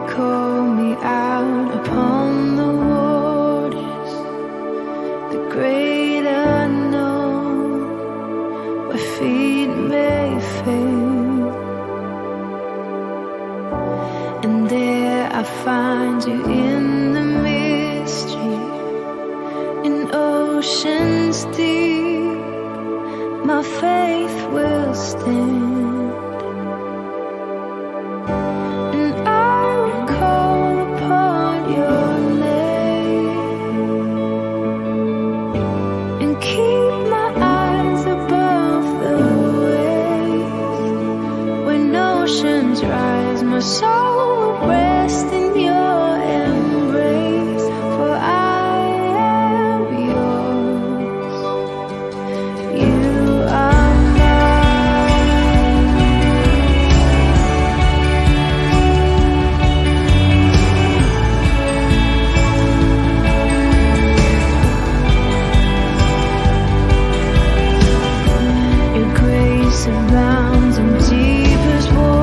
call me out upon the waters, the great unknown, where feet may fail. And there I find you in the mystery, in oceans deep, my faith will stand. Rise, my soul will rest in your embrace, for I am yours. You are mine. Your grace abounds in deepest water.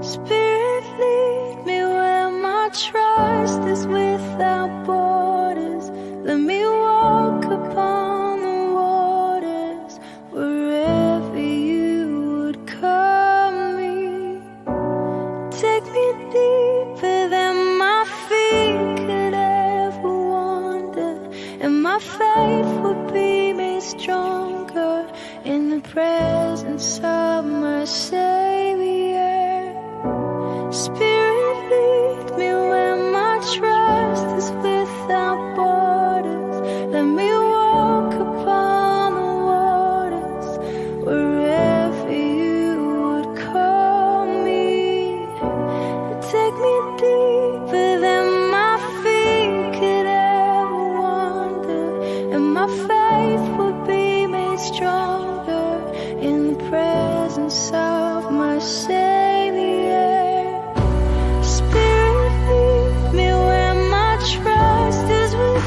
Spirit, lead me where my trust is without borders. Let me walk upon the waters wherever you would call me. Take me deeper than my feet could ever wander, and my faith will be made stronger in the presence of my Savior. Spirit, lead me where my trust is without borders. Let me walk upon the waters wherever you would call me. Take me deeper than my feet could ever wander, and my faith will be made stronger in the presence of my Savior. Trust is with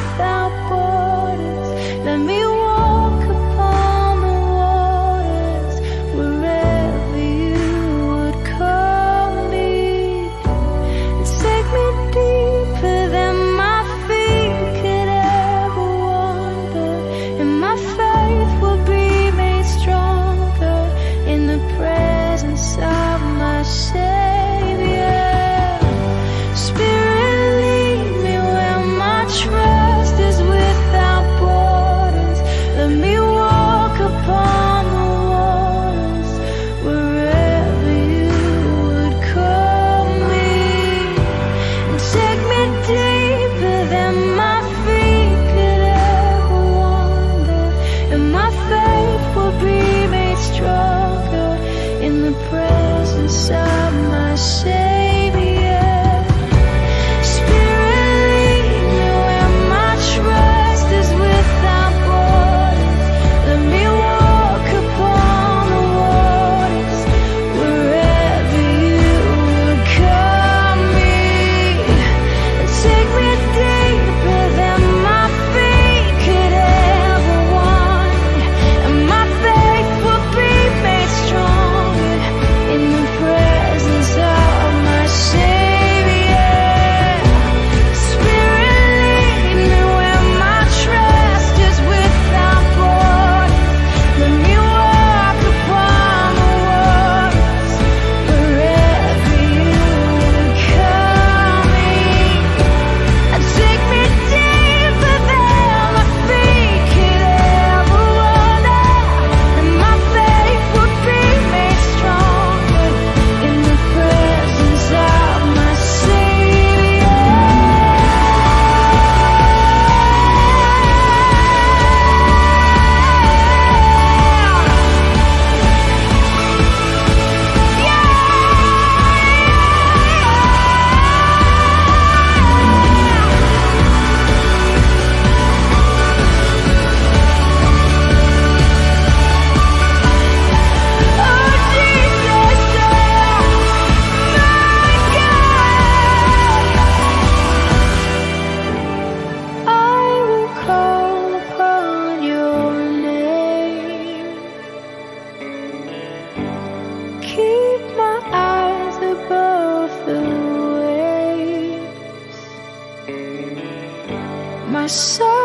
so